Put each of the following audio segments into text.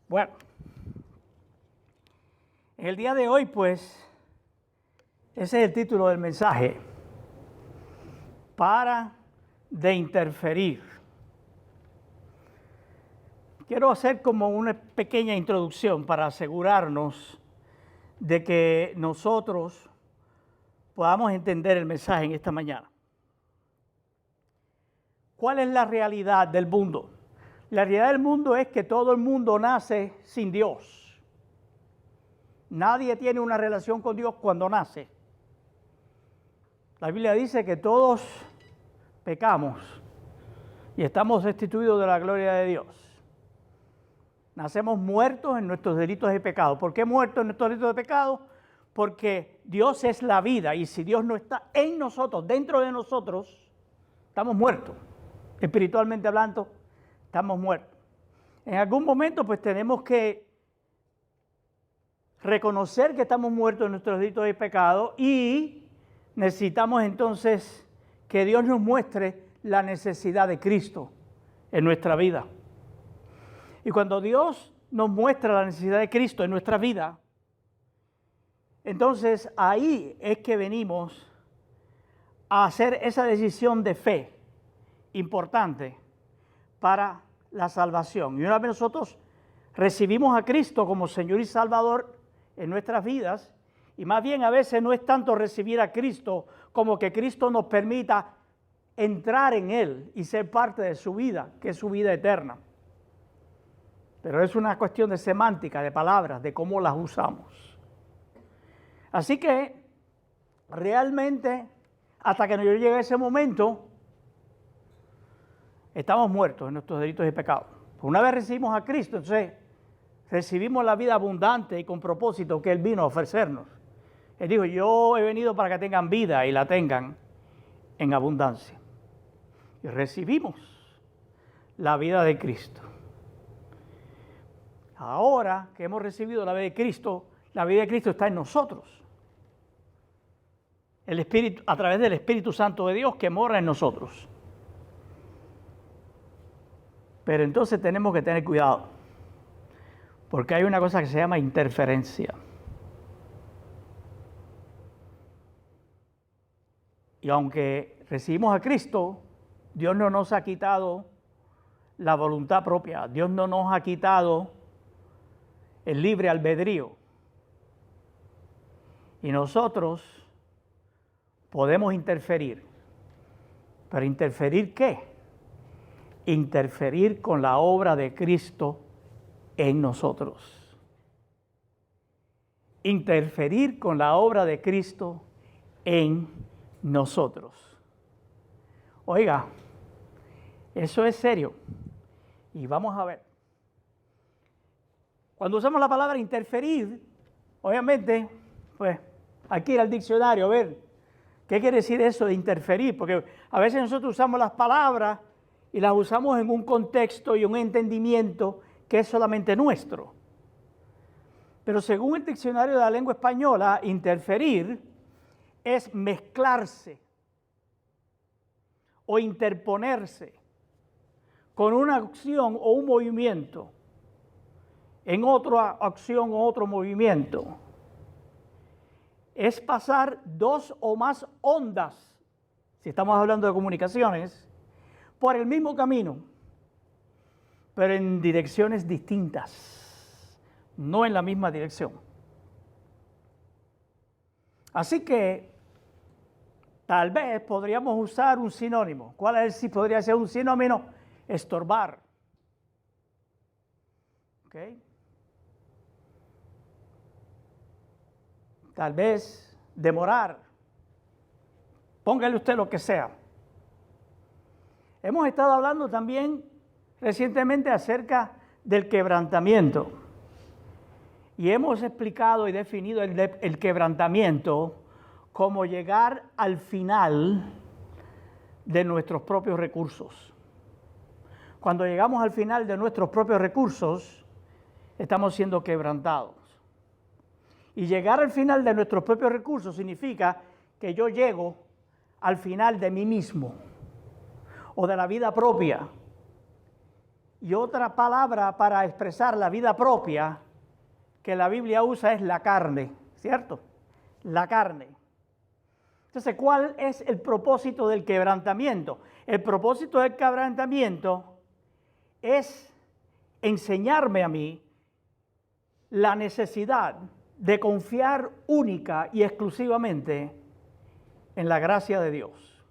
Bueno, en el día de hoy, pues, ese es el título del mensaje. Para de interferir. Quiero hacer como una pequeña introducción para asegurarnos de que nosotros podamos entender el mensaje en esta mañana. ¿Cuál es la realidad del mundo? La realidad del mundo es que todo el mundo nace sin Dios. Nadie tiene una relación con Dios cuando nace. La Biblia dice que todos pecamos y estamos destituidos de la gloria de Dios. Nacemos muertos en nuestros delitos de pecado. ¿Por qué muertos en nuestros delitos de pecado? Porque Dios es la vida y si Dios no está en nosotros, dentro de nosotros, estamos muertos. Espiritualmente hablando, estamos muertos. En algún momento pues tenemos que reconocer que estamos muertos en nuestros delitos de pecado y necesitamos entonces que Dios nos muestre la necesidad de Cristo en nuestra vida. Y cuando Dios nos muestra la necesidad de Cristo en nuestra vida, entonces ahí es que venimos a hacer esa decisión de fe importante para la salvación. Y una vez nosotros recibimos a Cristo como Señor y Salvador en nuestras vidas, y más bien a veces no es tanto recibir a Cristo como que Cristo nos permita entrar en Él y ser parte de su vida, que es su vida eterna. Pero es una cuestión de semántica, de palabras, de cómo las usamos. Así que realmente hasta que no llegue a ese momento estamos muertos en nuestros delitos y pecados. Una vez recibimos a Cristo, entonces recibimos la vida abundante y con propósito que Él vino a ofrecernos. Él dijo, yo he venido para que tengan vida y la tengan en abundancia. Y recibimos la vida de Cristo. Ahora que hemos recibido la vida de Cristo está en nosotros. El Espíritu, a través del Espíritu Santo de Dios que mora en nosotros. Pero entonces tenemos que tener cuidado, porque hay una cosa que se llama interferencia. Y aunque recibimos a Cristo, Dios no nos ha quitado la voluntad propia, Dios no nos ha quitado el libre albedrío. Y nosotros podemos interferir. ¿Pero interferir qué? Interferir con la obra de Cristo en nosotros. Interferir con la obra de Cristo en nosotros. Oiga, eso es serio. Y vamos a ver. Cuando usamos la palabra interferir, obviamente, pues hay que ir al diccionario a ver qué quiere decir eso de interferir, porque a veces nosotros usamos las palabras y las usamos en un contexto y un entendimiento que es solamente nuestro. Pero según el diccionario de la lengua española, interferir es mezclarse o interponerse con una acción o un movimiento en otra acción o otro movimiento. Es pasar dos o más ondas, si estamos hablando de comunicaciones, por el mismo camino, pero en direcciones distintas, no en la misma dirección. Así que tal vez podríamos usar un sinónimo. ¿Cuál es si podría ser un sinónimo? Estorbar. ¿Ok? Tal vez demorar. Póngale usted lo que sea. Hemos estado hablando también recientemente acerca del quebrantamiento. Y hemos explicado y definido el quebrantamiento como llegar al final de nuestros propios recursos. Cuando llegamos al final de nuestros propios recursos, estamos siendo quebrantados. Y llegar al final de nuestros propios recursos significa que yo llego al final de mí mismo o de la vida propia Y otra palabra para expresar la vida propia que la Biblia usa es la carne, ¿cierto? La carne. Entonces, ¿cuál es el propósito del quebrantamiento? El propósito del quebrantamiento es enseñarme a mí la necesidad de confiar única y exclusivamente en la gracia de Dios.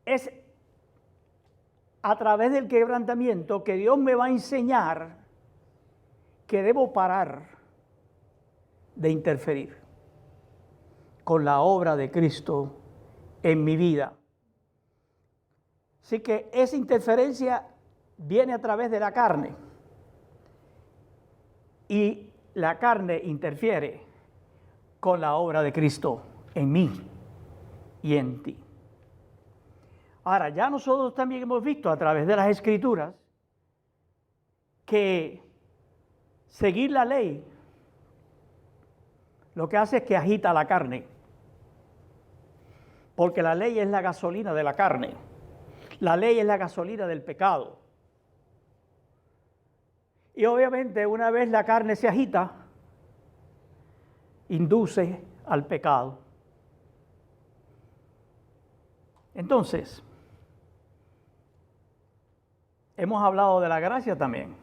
Es a través del quebrantamiento que Dios me va a enseñar que debo parar de interferir con la obra de Cristo en mi vida. Así que esa interferencia viene a través de la carne. Y la carne interfiere con la obra de Cristo en mí y en ti. Ahora, ya nosotros también hemos visto a través de las Escrituras que seguir la ley lo que hace es que agita la carne, porque la ley es la gasolina de la carne, la ley es la gasolina del pecado. Y obviamente una vez la carne se agita, induce al pecado. Entonces, hemos hablado de la gracia también.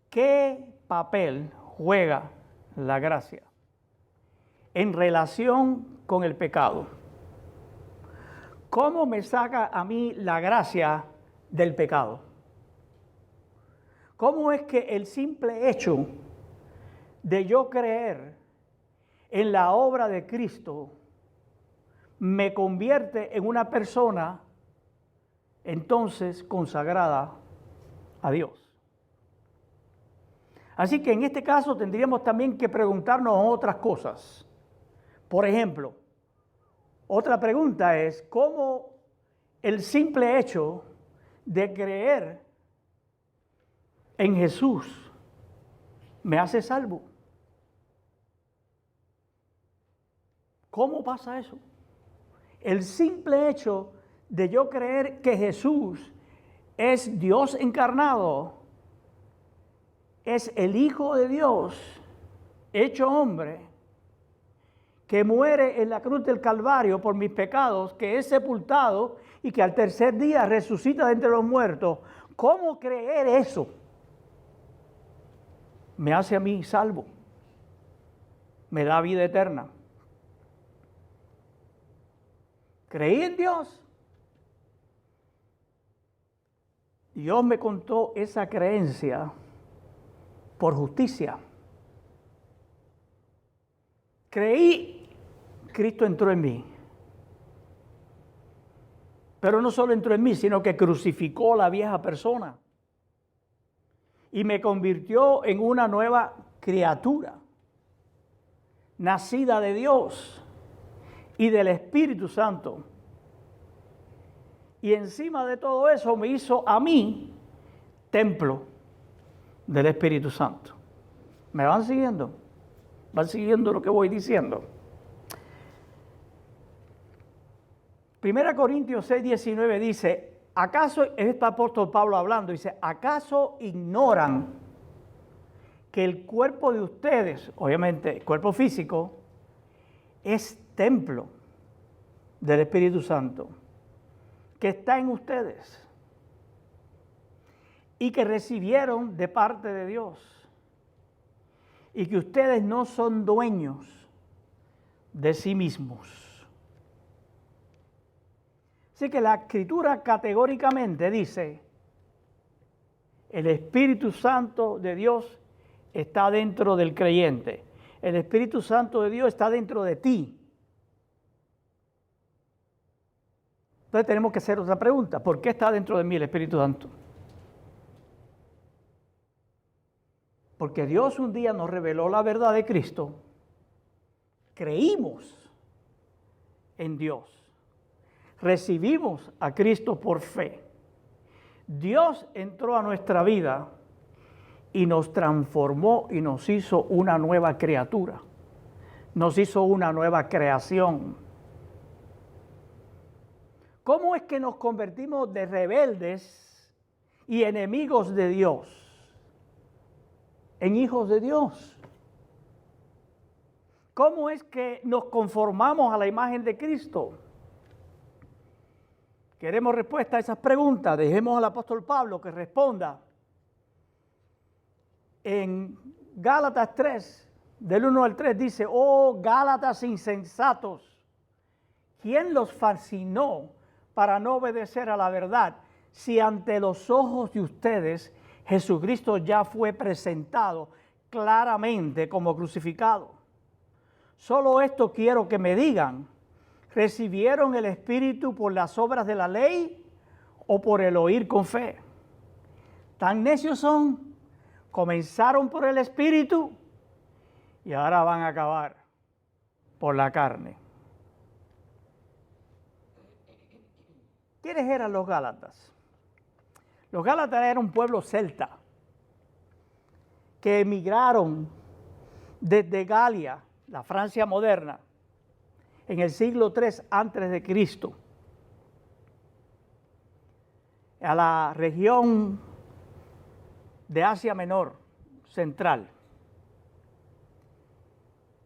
¿Qué papel juega la gracia en relación con el pecado? ¿Cómo me saca a mí la gracia del pecado? ¿Cómo es que el simple hecho de yo creer en la obra de Cristo me convierte en una persona entonces consagrada a Dios? Así que en este caso tendríamos también que preguntarnos otras cosas. Por ejemplo, otra pregunta es, ¿cómo el simple hecho de creer en Jesús me hace salvo? ¿Cómo pasa eso? El simple hecho de yo creer que Jesús es Dios encarnado, es el Hijo de Dios, hecho hombre, que muere en la cruz del Calvario por mis pecados, que es sepultado y que al tercer día resucita de entre los muertos. ¿Cómo creer eso me hace a mí salvo? Me da vida eterna. Creí en Dios. Dios me contó esa creencia por justicia. Creí, Cristo entró en mí. Pero no solo entró en mí, sino que crucificó la vieja persona y me convirtió en una nueva criatura, nacida de Dios y del Espíritu Santo. Y encima de todo eso me hizo a mí templo del Espíritu Santo. ¿Me van siguiendo? ¿Van siguiendo lo que voy diciendo? 1 Corintios 6:19 dice, ¿acaso, es este apóstol Pablo hablando, dice, ¿acaso ignoran que el cuerpo de ustedes, obviamente el cuerpo físico, es templo del Espíritu Santo, que está en ustedes y que recibieron de parte de Dios, y que ustedes no son dueños de sí mismos? Así que la Escritura categóricamente dice, el Espíritu Santo de Dios está dentro del creyente. El Espíritu Santo de Dios está dentro de ti. Entonces tenemos que hacer otra pregunta. ¿Por qué está dentro de mí el Espíritu Santo? Porque Dios un día nos reveló la verdad de Cristo. Creímos en Dios. Recibimos a Cristo por fe. Dios entró a nuestra vida y nos transformó y nos hizo una nueva criatura. Nos hizo una nueva creación. ¿Cómo es que nos convertimos de rebeldes y enemigos de Dios en hijos de Dios? ¿Cómo es que nos conformamos a la imagen de Cristo? Queremos respuesta a esas preguntas. Dejemos al apóstol Pablo que responda. En Gálatas 3, del 1 al 3 dice: oh Gálatas insensatos, ¿quién los fascinó para no obedecer a la verdad? Si ante los ojos de ustedes Jesucristo ya fue presentado claramente como crucificado. Solo esto quiero que me digan: ¿recibieron el Espíritu por las obras de la ley o por el oír con fe? Tan necios son, comenzaron por el Espíritu y ahora van a acabar por la carne. ¿Quiénes eran los Gálatas? Los Gálatas eran un pueblo celta que emigraron desde Galia, la Francia moderna, en el siglo III antes de Cristo, a la región de Asia Menor, central.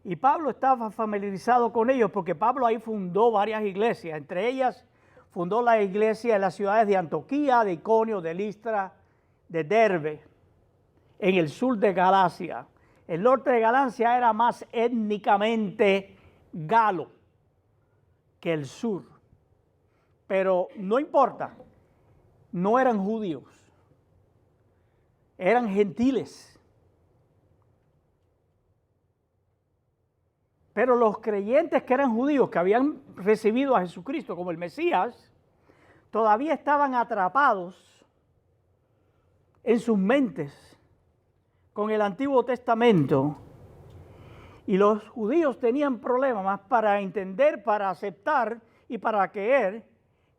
Y Pablo estaba familiarizado con ellos porque Pablo ahí fundó varias iglesias, entre ellas fundó la iglesia en las ciudades de Antioquía, de Iconio, de Listra, de Derbe, en el sur de Galacia. El norte de Galacia era más étnicamente galo que el sur. Pero no importa, no eran judíos, eran gentiles. Pero los creyentes que eran judíos, que habían recibido a Jesucristo como el Mesías, todavía estaban atrapados en sus mentes con el Antiguo Testamento, y los judíos tenían problemas para entender, para aceptar y para creer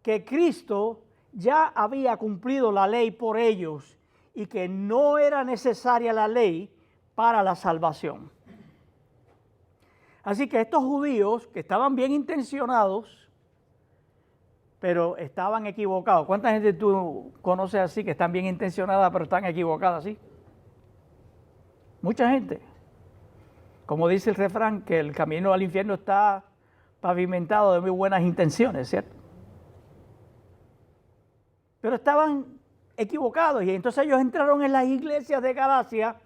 que Cristo ya había cumplido la ley por ellos y que no era necesaria la ley para la salvación. Así que estos judíos, que estaban bien intencionados, pero estaban equivocados. ¿Cuánta gente tú conoces así que están bien intencionadas pero están equivocadas así? Mucha gente. Como dice el refrán, que el camino al infierno está pavimentado de muy buenas intenciones, ¿cierto? Pero estaban equivocados, y entonces ellos entraron en las iglesias de Galacia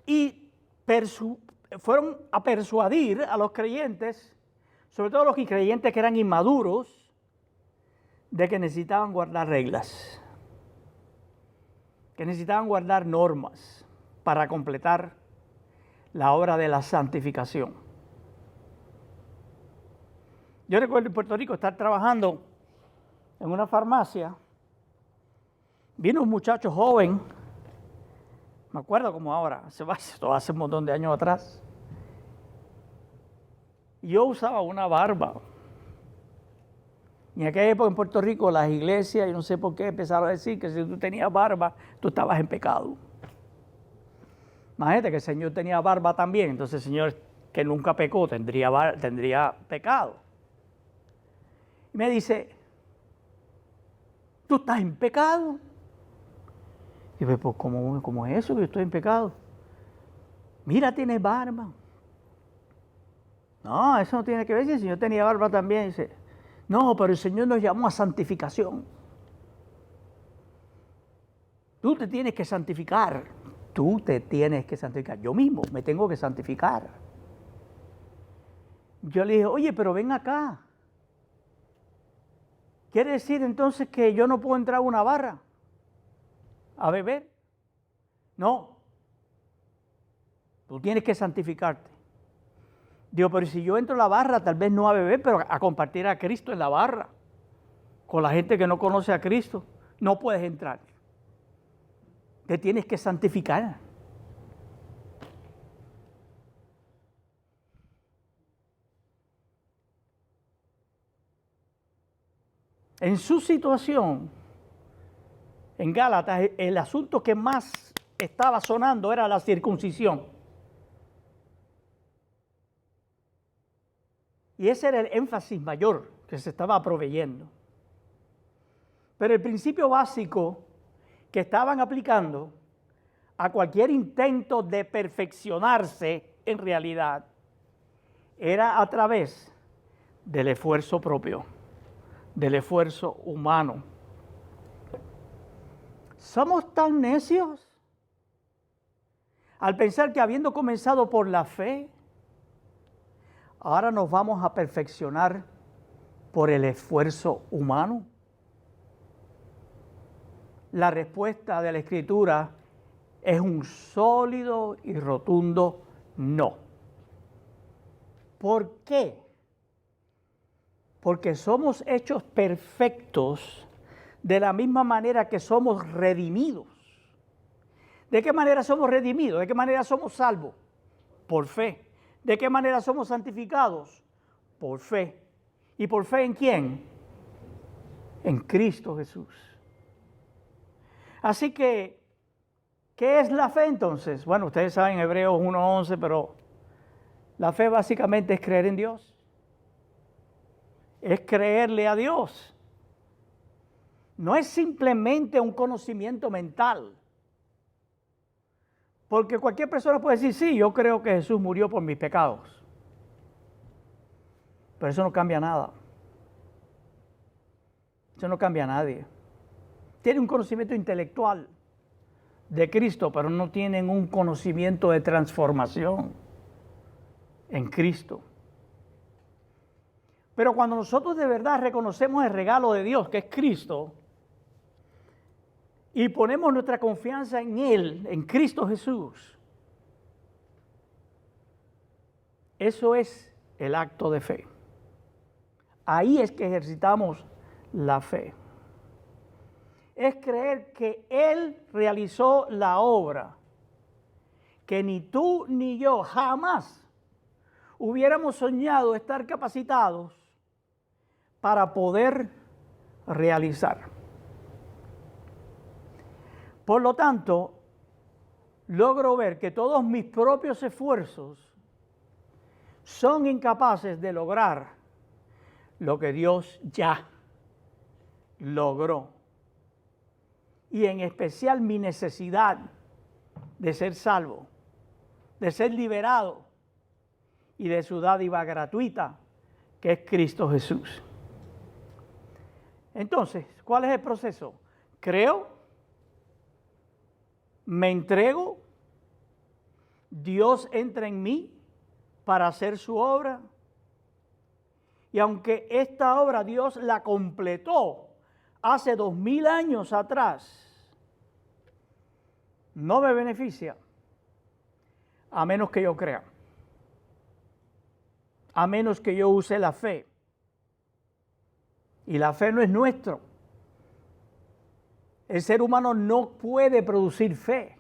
y fueron a persuadir a los creyentes, sobre todo los creyentes que eran inmaduros, de que necesitaban guardar reglas, que necesitaban guardar normas para completar la obra de la santificación. Yo recuerdo en Puerto Rico estar trabajando en una farmacia. Vino un muchacho joven, me acuerdo como ahora, esto hace un montón de años atrás. Yo usaba una barba. Y en aquella época en Puerto Rico las iglesias, yo no sé por qué, empezaron a decir que si tú tenías barba, tú estabas en pecado. Imagínate que el Señor tenía barba también, entonces el Señor, que nunca pecó, tendría pecado. Y me dice: ¿tú estás en pecado? Y yo, pues, ¿cómo es eso que yo estoy en pecado? Mira, tienes barba. No, eso no tiene que ver, si el Señor tenía barba también. Dice: no, pero el Señor nos llamó a santificación. Tú te tienes que santificar. Tú te tienes que santificar. Yo mismo me tengo que santificar. Yo le dije: oye, pero ven acá. ¿Quiere decir entonces que yo no puedo entrar a una barra a beber? No. Tú tienes que santificarte. Digo: pero si yo entro a la barra, tal vez no a beber, pero a compartir a Cristo en la barra, con la gente que no conoce a Cristo, no puedes entrar. Te tienes que santificar. En su situación, en Gálatas, el asunto que más estaba sonando era la circuncisión. Y ese era el énfasis mayor que se estaba proveyendo. Pero el principio básico que estaban aplicando a cualquier intento de perfeccionarse en realidad era a través del esfuerzo propio, del esfuerzo humano. Somos tan necios al pensar que habiendo comenzado por la fe, ahora nos vamos a perfeccionar por el esfuerzo humano. La respuesta de la Escritura es un sólido y rotundo no. ¿Por qué? Porque somos hechos perfectos de la misma manera que somos redimidos. ¿De qué manera somos redimidos? ¿De qué manera somos salvos? Por fe. ¿De qué manera somos santificados? Por fe. ¿Y por fe en quién? En Cristo Jesús. Así que, ¿qué es la fe entonces? Bueno, ustedes saben Hebreos 1:11, pero la fe básicamente es creer en Dios. Es creerle a Dios. No es simplemente un conocimiento mental. Porque cualquier persona puede decir, sí, yo creo que Jesús murió por mis pecados. Pero eso no cambia nada. Eso no cambia a nadie. Tienen un conocimiento intelectual de Cristo, pero no tienen un conocimiento de transformación en Cristo. Pero cuando nosotros de verdad reconocemos el regalo de Dios, que es Cristo, y ponemos nuestra confianza en Él, en Cristo Jesús, eso es el acto de fe. Ahí es que ejercitamos la fe. Es creer que Él realizó la obra que ni tú ni yo jamás hubiéramos soñado estar capacitados para poder realizar. Por lo tanto, logro ver que todos mis propios esfuerzos son incapaces de lograr lo que Dios ya logró. Y en especial mi necesidad de ser salvo, de ser liberado y de su dádiva gratuita, que es Cristo Jesús. Entonces, ¿cuál es el proceso? Creo, me entrego, Dios entra en mí para hacer su obra, y aunque esta obra Dios la completó hace 2000 años atrás, no me beneficia a menos que yo crea, a menos que yo use la fe. Y la fe no es nuestro. El ser humano no puede producir fe.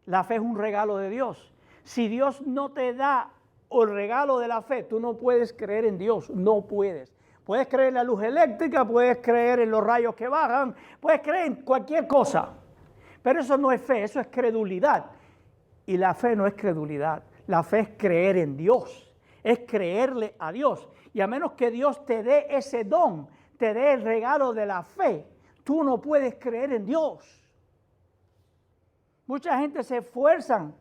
La fe es un regalo de Dios. Si Dios no te da el regalo de la fe, tú no puedes creer en Dios, no puedes. Puedes creer en la luz eléctrica, puedes creer en los rayos que bajan, puedes creer en cualquier cosa. Pero eso no es fe, eso es credulidad. Y la fe no es credulidad, la fe es creer en Dios, es creerle a Dios. Y a menos que Dios te dé ese don, te dé el regalo de la fe, tú no puedes creer en Dios. Mucha gente se esfuerzan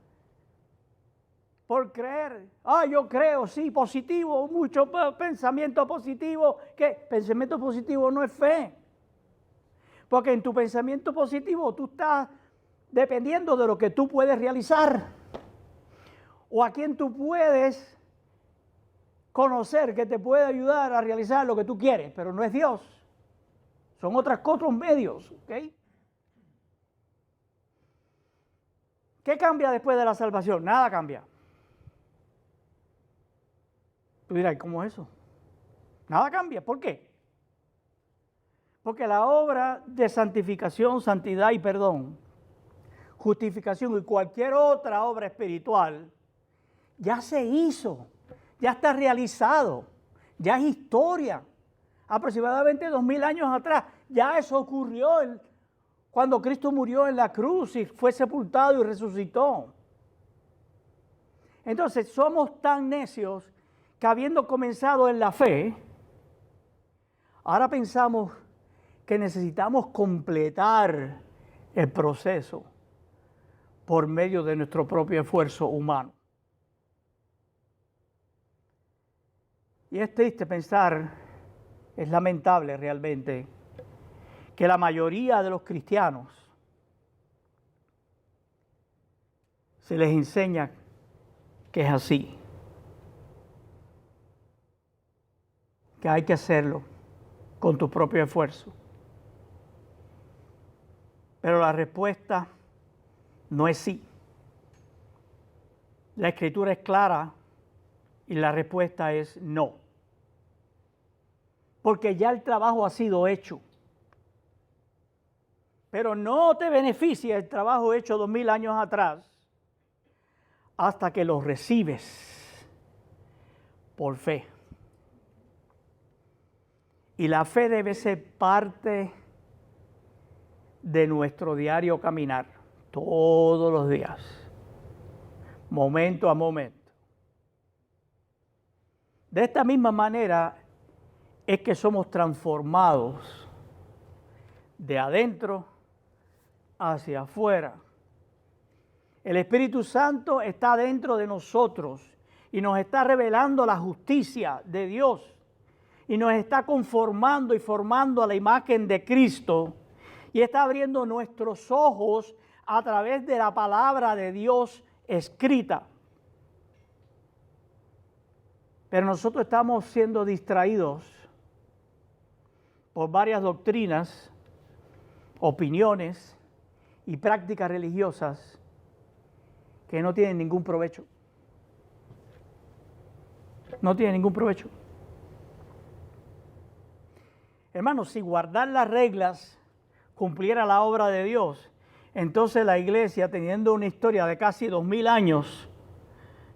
por creer. Yo creo, sí, positivo, mucho pensamiento positivo. ¿Qué? Pensamiento positivo no es fe. Porque en tu pensamiento positivo tú estás dependiendo de lo que tú puedes realizar. O a quien tú puedes conocer que te puede ayudar a realizar lo que tú quieres, pero no es Dios. Son otros medios, ¿ok? ¿Qué cambia después de la salvación? Nada cambia. Tú dirás, ¿cómo es eso? Nada cambia. ¿Por qué? Porque la obra de santificación, santidad y perdón, justificación y cualquier otra obra espiritual ya se hizo, ya está realizado, ya es historia. Aproximadamente 2000 años atrás, ya eso ocurrió cuando Cristo murió en la cruz y fue sepultado y resucitó. Entonces somos tan necios que habiendo comenzado en la fe, Ahora pensamos que necesitamos completar el proceso por medio de nuestro propio esfuerzo humano. Y es triste pensar, es lamentable realmente, que la mayoría de los cristianos se les enseña que es así, que hay que hacerlo con tu propio esfuerzo. Pero la respuesta no es sí. La escritura es clara y la respuesta es no. Porque ya el trabajo ha sido hecho. Pero no te beneficia el trabajo hecho 2000 años atrás hasta que lo recibes por fe. Y la fe debe ser parte de nuestro diario caminar, todos los días, momento a momento. De esta misma manera es que somos transformados de adentro hacia afuera. El Espíritu Santo está dentro de nosotros y nos está revelando la justicia de Dios y nos está conformando y formando a la imagen de Cristo y está abriendo nuestros ojos a través de la palabra de Dios escrita. Pero nosotros estamos siendo distraídos por varias doctrinas, opiniones y prácticas religiosas que no tienen ningún provecho. No tienen ningún provecho. Hermanos, si guardar las reglas cumpliera la obra de Dios, entonces la iglesia, teniendo una historia de casi 2000 años,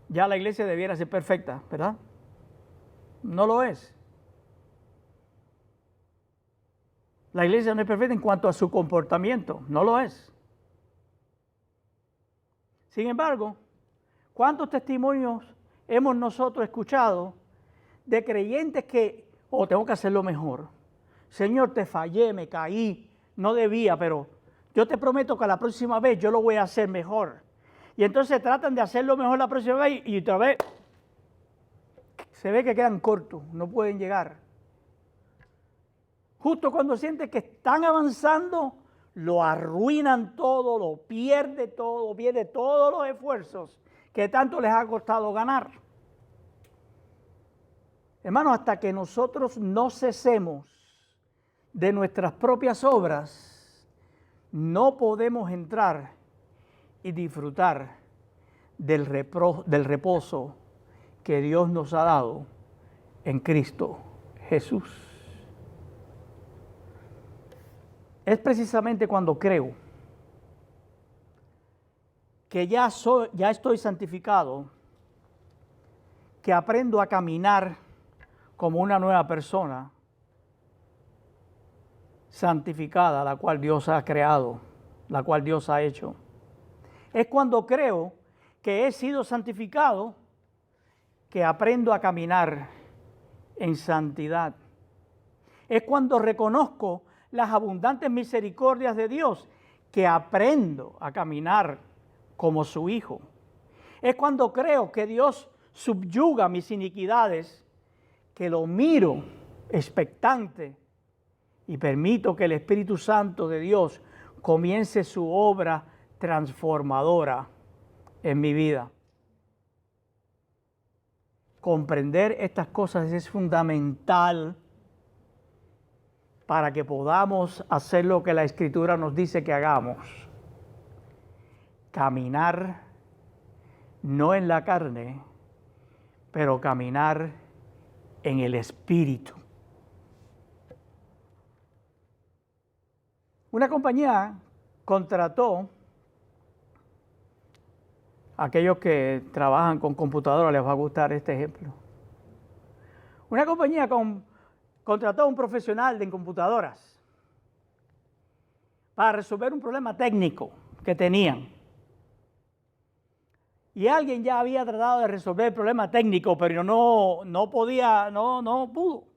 ya la iglesia debiera ser perfecta, ¿verdad? No lo es. La iglesia no es perfecta en cuanto a su comportamiento, no lo es. Sin embargo, ¿cuántos testimonios hemos nosotros escuchado de creyentes que, tengo que hacerlo mejor? Señor, te fallé, me caí, no debía, pero yo te prometo que la próxima vez yo lo voy a hacer mejor. Y entonces tratan de hacerlo mejor la próxima vez y otra vez se ve que quedan cortos, no pueden llegar. Justo cuando sienten que están avanzando, lo arruinan todo, lo pierde todos los esfuerzos que tanto les ha costado ganar. Hermanos, hasta que nosotros no cesemos de nuestras propias obras, no podemos entrar y disfrutar del reposo que Dios nos ha dado en Cristo Jesús. Es precisamente cuando creo que ya estoy santificado, que aprendo a caminar como una nueva persona santificada, la cual Dios ha creado, la cual Dios ha hecho. Es cuando creo que he sido santificado que aprendo a caminar en santidad. Es cuando reconozco las abundantes misericordias de Dios que aprendo a caminar como su hijo. Es cuando creo que Dios subyuga mis iniquidades, que lo miro expectante y permito que el Espíritu Santo de Dios comience su obra transformadora en mi vida. Comprender estas cosas es fundamental para que podamos hacer lo que la Escritura nos dice que hagamos. Caminar no en la carne, pero caminar en el Espíritu. Una compañía contrató, aquellos que trabajan con computadoras les va a gustar este ejemplo. Una compañía contrató a un profesional de computadoras para resolver un problema técnico que tenían. Y alguien ya había tratado de resolver el problema técnico, pero no pudo.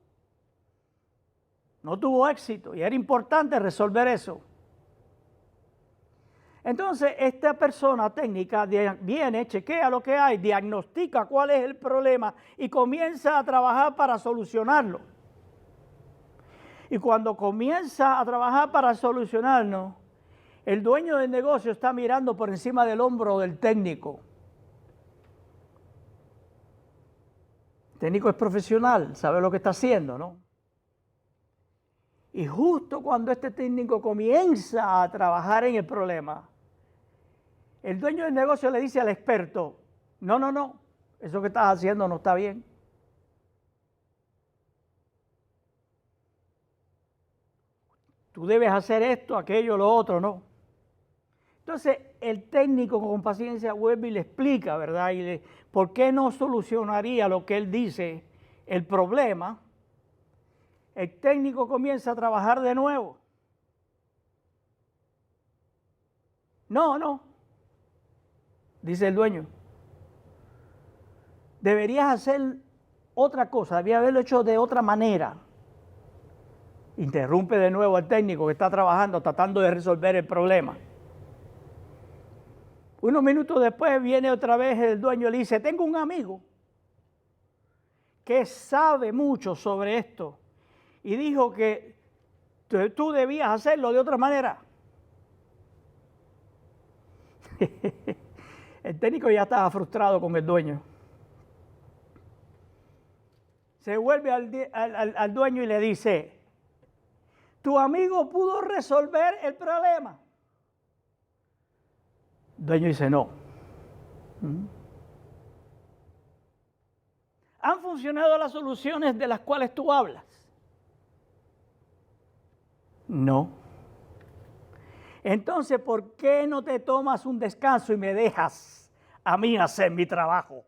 no tuvo éxito y era importante resolver eso. Entonces, esta persona técnica viene, chequea lo que hay, diagnostica cuál es el problema y comienza a trabajar para solucionarlo. Y cuando comienza a trabajar para solucionarlo, el dueño del negocio está mirando por encima del hombro del técnico. El técnico es profesional, sabe lo que está haciendo, ¿no? Y justo cuando este técnico comienza a trabajar en el problema, el dueño del negocio le dice al experto, no, eso que estás haciendo no está bien. Tú debes hacer esto, aquello, lo otro, no. Entonces, el técnico con paciencia vuelve y le explica, ¿verdad? ¿Por qué no solucionaría lo que él dice, el problema? El técnico comienza a trabajar de nuevo. No, dice el dueño. Deberías hacer otra cosa, debía haberlo hecho de otra manera. Interrumpe de nuevo al técnico que está trabajando, tratando de resolver el problema. Unos minutos después viene otra vez el dueño y le dice, tengo un amigo que sabe mucho sobre esto y dijo que tú debías hacerlo de otra manera. El técnico ya estaba frustrado con el dueño. Se vuelve al dueño y le dice, tu amigo pudo resolver el problema. El dueño dice, no. ¿Han funcionado las soluciones de las cuales tú hablas? No. Entonces, ¿por qué no te tomas un descanso y me dejas a mí hacer mi trabajo?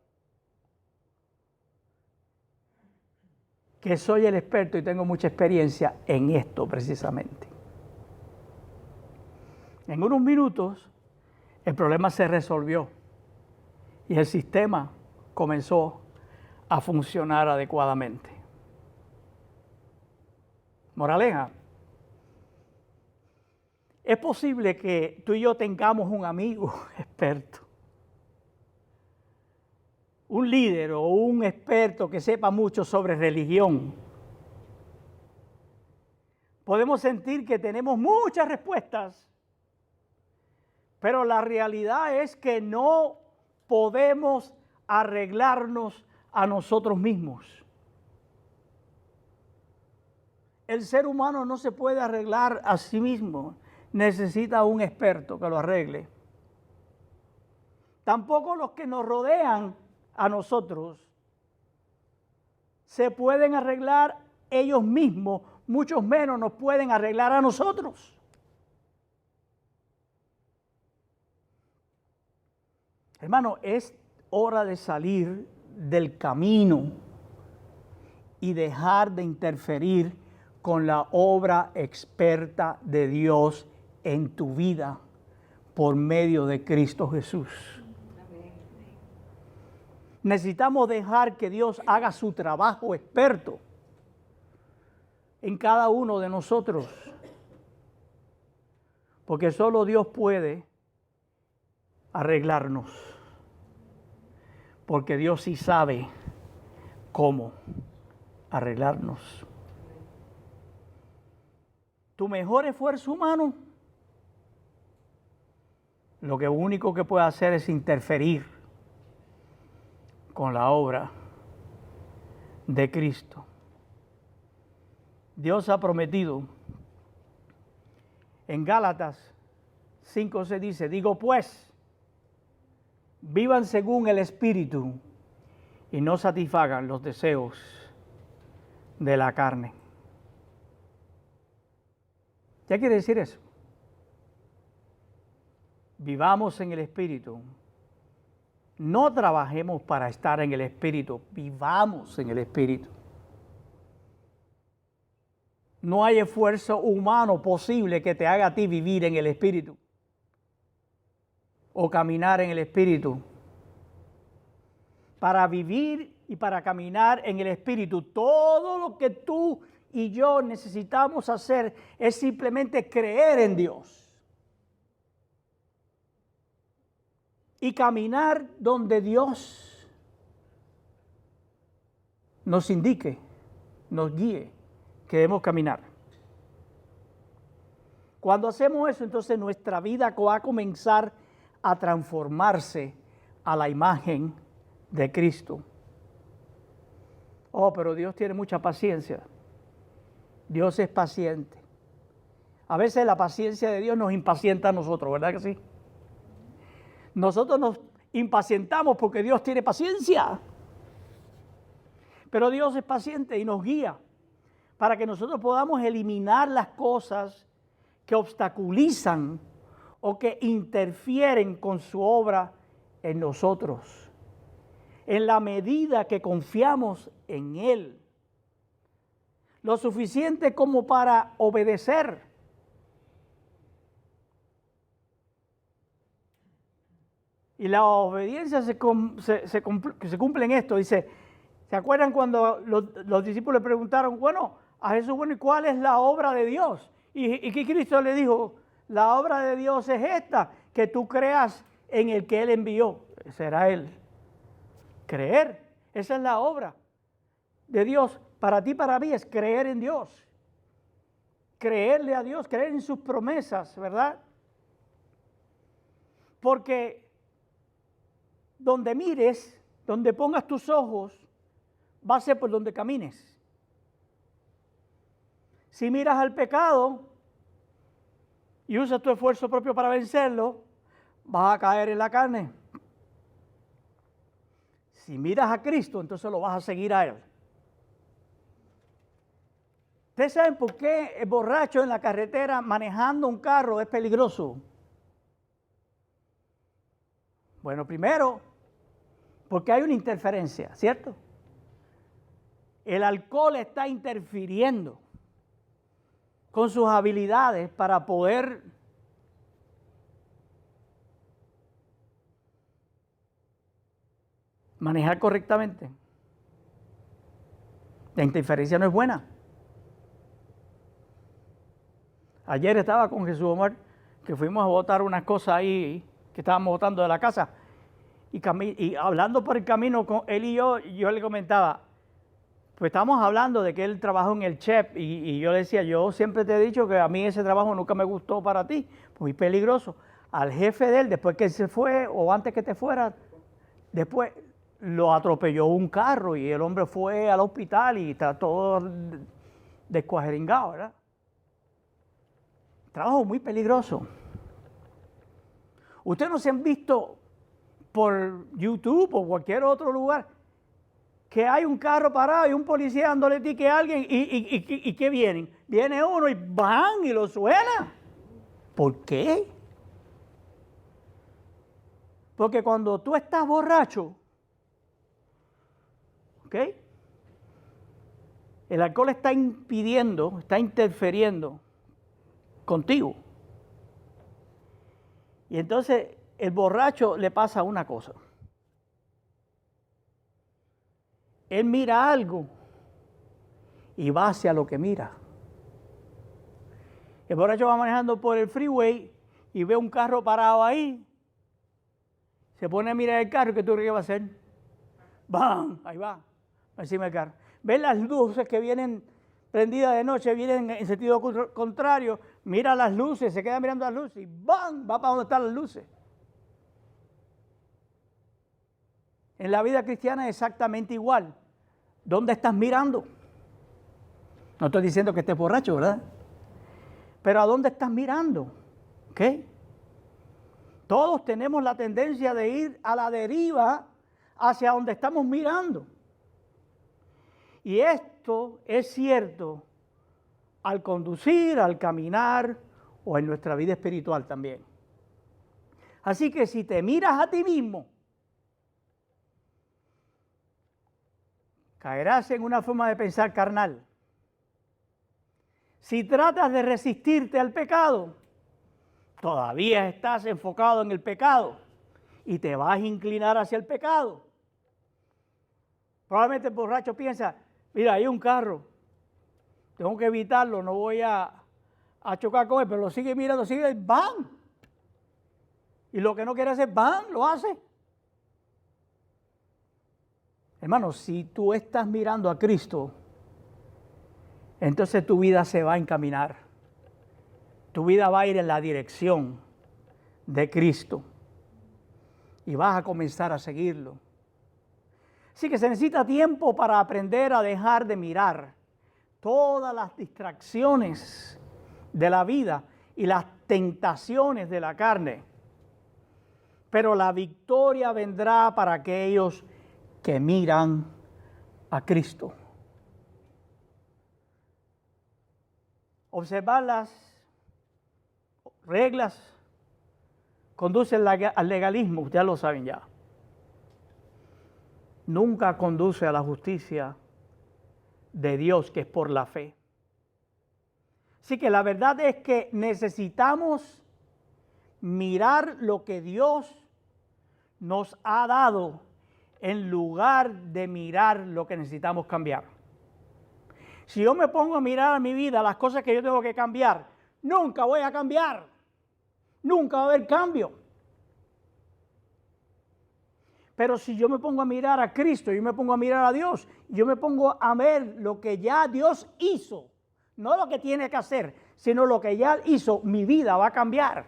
Que soy el experto y tengo mucha experiencia en esto precisamente. En unos minutos, el problema se resolvió y el sistema comenzó a funcionar adecuadamente. Moraleja, es posible que tú y yo tengamos un amigo experto, un líder o un experto que sepa mucho sobre religión. Podemos sentir que tenemos muchas respuestas, pero la realidad es que no podemos arreglarnos a nosotros mismos. El ser humano no se puede arreglar a sí mismo, necesita un experto que lo arregle. Tampoco los que nos rodean a nosotros se pueden arreglar ellos mismos, muchos menos nos pueden arreglar a nosotros. Hermano, es hora de salir del camino y dejar de interferir con la obra experta de Dios en tu vida por medio de Cristo Jesús. Necesitamos dejar que Dios haga su trabajo experto en cada uno de nosotros, porque solo Dios puede arreglarnos, porque Dios sí sabe cómo arreglarnos. Tu mejor esfuerzo humano, lo único que puede hacer es interferir con la obra de Cristo. Dios ha prometido, en Gálatas 5 se dice, digo pues, vivan según el Espíritu y no satisfagan los deseos de la carne. ¿Qué quiere decir eso? Vivamos en el Espíritu. No trabajemos para estar en el Espíritu, vivamos en el Espíritu. No hay esfuerzo humano posible que te haga a ti vivir en el Espíritu o caminar en el Espíritu. Para vivir y para caminar en el Espíritu, todo lo que tú y yo necesitamos hacer es simplemente creer en Dios y caminar donde Dios nos indique, nos guíe que debemos caminar. Cuando hacemos eso, entonces nuestra vida va a comenzar a transformarse a la imagen de Cristo. Oh, pero Dios tiene mucha paciencia. Dios es paciente. A veces la paciencia de Dios nos impacienta a nosotros, ¿verdad que sí? Nosotros nos impacientamos porque Dios tiene paciencia. Pero Dios es paciente y nos guía para que nosotros podamos eliminar las cosas que obstaculizan o que interfieren con su obra en nosotros, en la medida que confiamos en Él, lo suficiente como para obedecer. Y la obediencia se cumple en esto. Dice, ¿se acuerdan cuando los discípulos le preguntaron, bueno, a Jesús, bueno, ¿y cuál es la obra de Dios? ¿Y qué Cristo le dijo? La obra de Dios es esta, que tú creas en el que Él envió. Será Él. Creer, esa es la obra de Dios. Para ti, para mí, es creer en Dios. Creerle a Dios, creer en sus promesas, ¿verdad? Porque donde mires, donde pongas tus ojos, va a ser por donde camines. Si miras al pecado y usas tu esfuerzo propio para vencerlo, vas a caer en la carne. Si miras a Cristo, entonces lo vas a seguir a Él. ¿Ustedes saben por qué el borracho en la carretera manejando un carro es peligroso? Bueno, primero, porque hay una interferencia, ¿cierto? El alcohol está interfiriendo con sus habilidades para poder manejar correctamente. La interferencia no es buena. Ayer estaba con Jesús Omar, que fuimos a botar unas cosas ahí que estábamos botando de la casa, y hablando por el camino con él y yo le comentaba, pues estábamos hablando de que él trabajó en el chef, y yo le decía, yo siempre te he dicho que a mí ese trabajo nunca me gustó para ti, muy peligroso. Al jefe de él, después que él se fue, o antes que te fuera, después lo atropelló un carro y el hombre fue al hospital y está todo descuajeringado, ¿verdad? Trabajo muy peligroso. Ustedes no se han visto por YouTube o cualquier otro lugar que hay un carro parado y un policía dándole tique a alguien y ¿qué vienen? Viene uno y van y lo suena. ¿Por qué? Porque cuando tú estás borracho, ¿ok? El alcohol está impidiendo, está interfiriendo contigo. Y entonces el borracho le pasa una cosa. Él mira algo y va hacia lo que mira. El borracho va manejando por el freeway y ve un carro parado ahí. Se pone a mirar el carro, ¿qué tú crees que va a hacer? ¡Bam! Ahí va, encima del carro. Ve las luces que vienen prendidas de noche, vienen en sentido contrario, mira las luces, se queda mirando las luces y ¡bam! Va para donde están las luces. En la vida cristiana es exactamente igual. ¿Dónde estás mirando? No estoy diciendo que estés borracho, ¿verdad? Pero ¿a dónde estás mirando? ¿Ok? Todos tenemos la tendencia de ir a la deriva hacia donde estamos mirando. Y esto es cierto al conducir, al caminar o en nuestra vida espiritual también. Así que si te miras a ti mismo, caerás en una forma de pensar carnal. Si tratas de resistirte al pecado, todavía estás enfocado en el pecado y te vas a inclinar hacia el pecado. Probablemente el borracho piensa, mira, hay un carro, tengo que evitarlo, no voy a chocar con él, pero lo sigue mirando, sigue, van. Y lo que no quiere hacer, van, lo hace. Hermano, si tú estás mirando a Cristo, entonces tu vida se va a encaminar. Tu vida va a ir en la dirección de Cristo. Y vas a comenzar a seguirlo. Así que se necesita tiempo para aprender a dejar de mirar todas las distracciones de la vida y las tentaciones de la carne. Pero la victoria vendrá para aquellos que miran a Cristo. Observar las reglas conduce al legalismo, ustedes lo saben ya. Nunca conduce a la justicia de Dios, que es por la fe. Así que la verdad es que necesitamos mirar lo que Dios nos ha dado en lugar de mirar lo que necesitamos cambiar. Si yo me pongo a mirar a mi vida las cosas que yo tengo que cambiar, nunca voy a cambiar. Nunca va a haber cambio. Pero si yo me pongo a mirar a Cristo, yo me pongo a mirar a Dios, yo me pongo a ver lo que ya Dios hizo, no lo que tiene que hacer, sino lo que ya hizo, mi vida va a cambiar.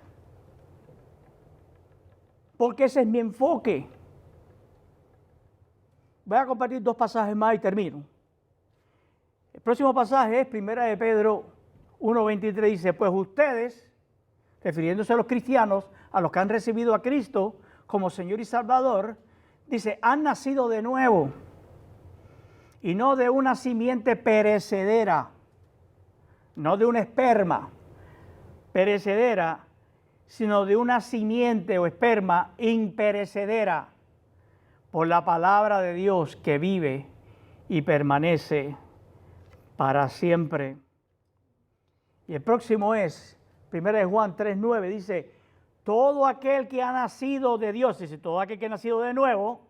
Porque ese es mi enfoque. Voy a compartir 2 pasajes más y termino. El próximo pasaje es 1 de Pedro 1:23, dice, pues ustedes, refiriéndose a los cristianos, a los que han recibido a Cristo como Señor y Salvador, dice, han nacido de nuevo y no de una simiente perecedera, no de un esperma perecedera, sino de una simiente o esperma imperecedera, por la palabra de Dios que vive y permanece para siempre. Y el próximo es 1 de Juan 3:9, dice, todo aquel que ha nacido de Dios, dice, todo aquel que ha nacido de nuevo,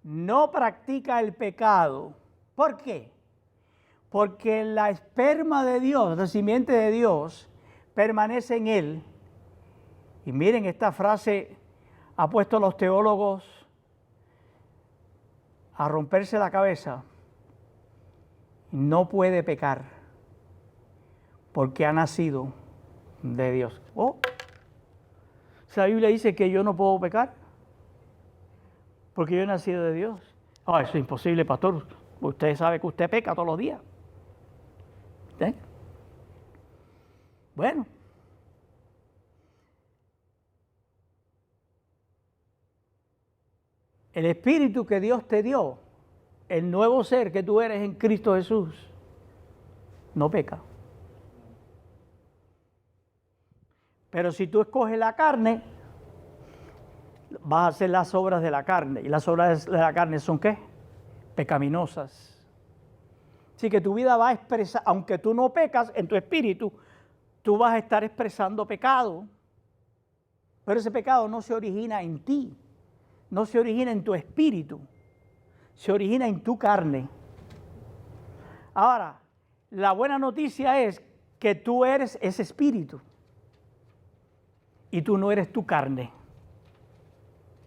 no practica el pecado. ¿Por qué? Porque la esperma de Dios, la simiente de Dios, permanece en él. Y miren, esta frase ha puesto a los teólogos a romperse la cabeza. No puede pecar porque ha nacido de Dios. Oh, la Biblia dice que yo no puedo pecar porque yo he nacido de Dios. Oh, eso es imposible, pastor. Usted sabe que usted peca todos los días. ¿Eh? Bueno. El espíritu que Dios te dio, el nuevo ser que tú eres en Cristo Jesús, no peca. Pero si tú escoges la carne, vas a hacer las obras de la carne. ¿Y las obras de la carne son qué? Pecaminosas. Así que tu vida va a expresar, aunque tú no pecas en tu espíritu, tú vas a estar expresando pecado. Pero ese pecado no se origina en ti. No se origina en tu espíritu, se origina en tu carne. Ahora, la buena noticia es que tú eres ese espíritu y tú no eres tu carne.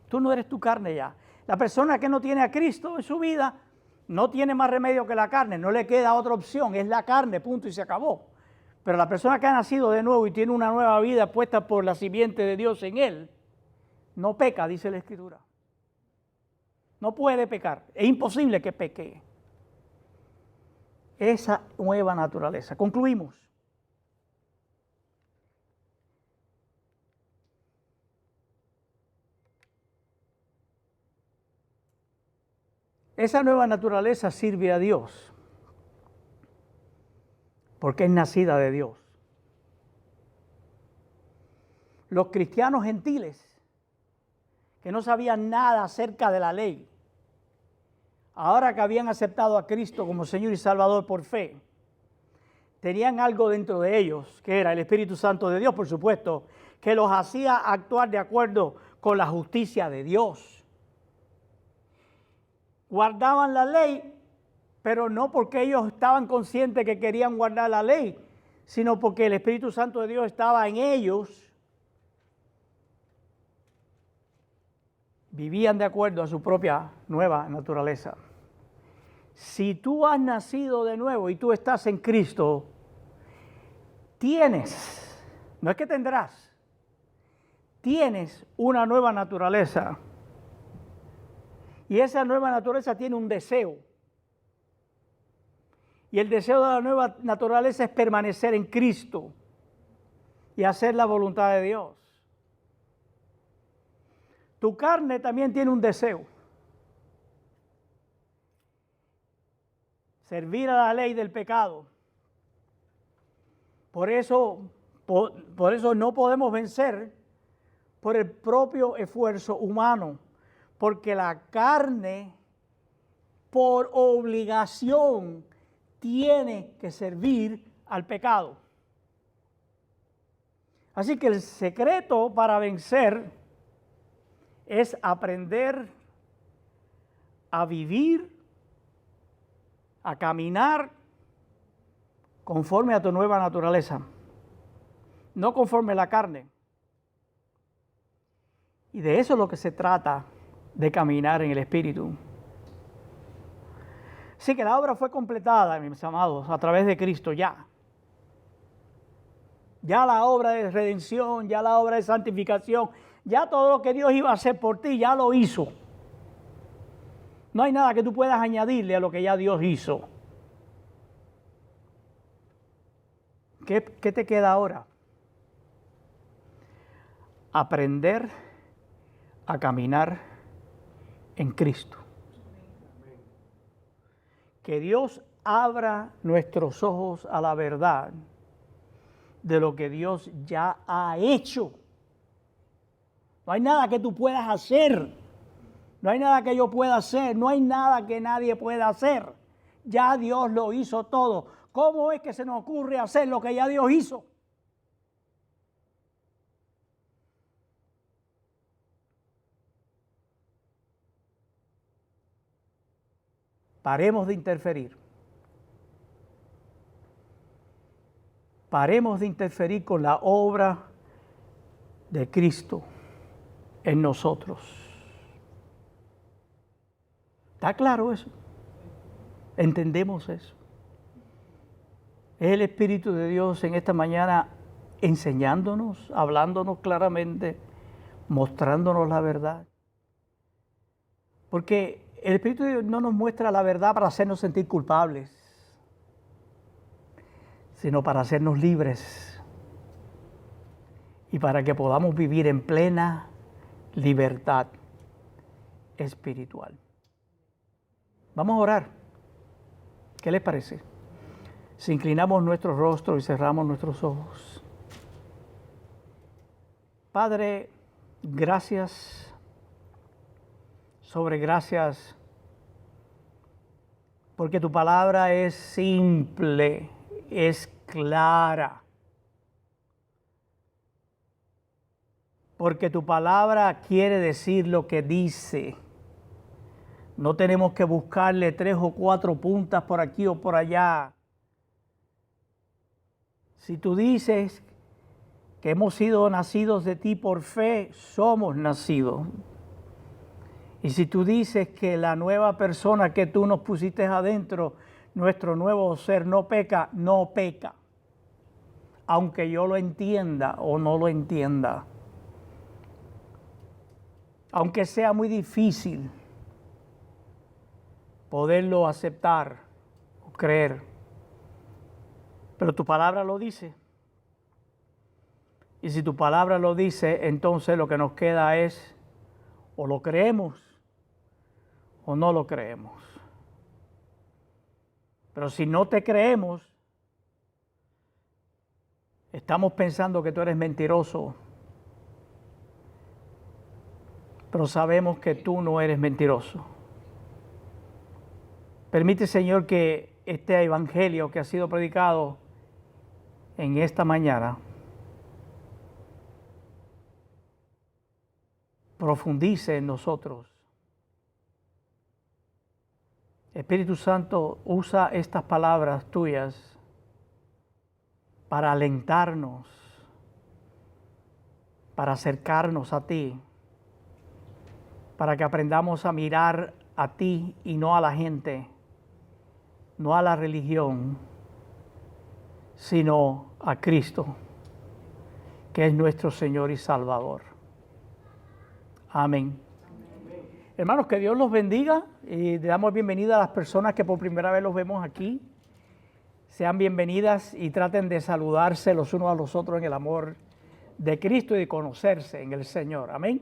Tú no eres tu carne ya. La persona que no tiene a Cristo en su vida no tiene más remedio que la carne, no le queda otra opción, es la carne, punto y se acabó. Pero la persona que ha nacido de nuevo y tiene una nueva vida puesta por la simiente de Dios en él, no peca, dice la Escritura. No puede pecar, es imposible que peque. Esa nueva naturaleza. Concluimos. Esa nueva naturaleza sirve a Dios porque es nacida de Dios. Los cristianos gentiles que no sabían nada acerca de la ley, ahora que habían aceptado a Cristo como Señor y Salvador por fe, tenían algo dentro de ellos, que era el Espíritu Santo de Dios, por supuesto, que los hacía actuar de acuerdo con la justicia de Dios. Guardaban la ley pero no porque ellos estaban conscientes que querían guardar la ley, sino porque el Espíritu Santo de Dios estaba en ellos. Vivían de acuerdo a su propia nueva naturaleza. Si tú has nacido de nuevo y tú estás en Cristo, tienes, no es que tendrás, tienes una nueva naturaleza. Y esa nueva naturaleza tiene un deseo. Y el deseo de la nueva naturaleza es permanecer en Cristo y hacer la voluntad de Dios. Tu carne también tiene un deseo. Servir a la ley del pecado. Por eso no podemos vencer por el propio esfuerzo humano, porque la carne, por obligación, tiene que servir al pecado. Así que el secreto para vencer es aprender a vivir, a caminar conforme a tu nueva naturaleza, no conforme a la carne. Y de eso es lo que se trata, de caminar en el Espíritu. Así que la obra fue completada, mis amados, a través de Cristo ya. Ya la obra de redención, ya la obra de santificación, ya todo lo que Dios iba a hacer por ti, ya lo hizo. No hay nada que tú puedas añadirle a lo que ya Dios hizo. ¿Qué te queda ahora? Aprender a caminar en Cristo. Que Dios abra nuestros ojos a la verdad de lo que Dios ya ha hecho. No hay nada que tú puedas hacer. No hay nada que yo pueda hacer. No hay nada que nadie pueda hacer. Ya Dios lo hizo todo. ¿Cómo es que se nos ocurre hacer lo que ya Dios hizo? Paremos de interferir. Paremos de interferir con la obra de Cristo en nosotros. ¿Está claro eso? ¿Entendemos eso? Es el Espíritu de Dios en esta mañana enseñándonos, hablándonos claramente, mostrándonos la verdad. Porque el Espíritu de Dios no nos muestra la verdad para hacernos sentir culpables, sino para hacernos libres y para que podamos vivir en plena libertad espiritual. Vamos a orar. ¿Qué les parece? Si inclinamos nuestro rostro y cerramos nuestros ojos. Padre, gracias sobre gracias, porque tu palabra es simple, es clara. Porque tu palabra quiere decir lo que dice. No tenemos que buscarle 3 o 4 puntas por aquí o por allá. Si tú dices que hemos sido nacidos de ti por fe, somos nacidos. Y si tú dices que la nueva persona que tú nos pusiste adentro, nuestro nuevo ser no peca, no peca. Aunque yo lo entienda o no lo entienda. Aunque sea muy difícil poderlo aceptar o creer. Pero tu palabra lo dice. Y si tu palabra lo dice, entonces lo que nos queda es o lo creemos o no lo creemos. Pero si no te creemos, estamos pensando que tú eres mentiroso. Pero sabemos que tú no eres mentiroso. Permite, Señor, que este evangelio que ha sido predicado en esta mañana profundice en nosotros Espíritu Santo, usa estas palabras tuyas para alentarnos, para acercarnos a ti, para que aprendamos a mirar a ti y no a la gente, no a la religión, sino a Cristo, que es nuestro Señor y Salvador. Amén. Hermanos, que Dios los bendiga y le damos bienvenida a las personas que por primera vez los vemos aquí. Sean bienvenidas y traten de saludarse los unos a los otros en el amor de Cristo y de conocerse en el Señor. Amén.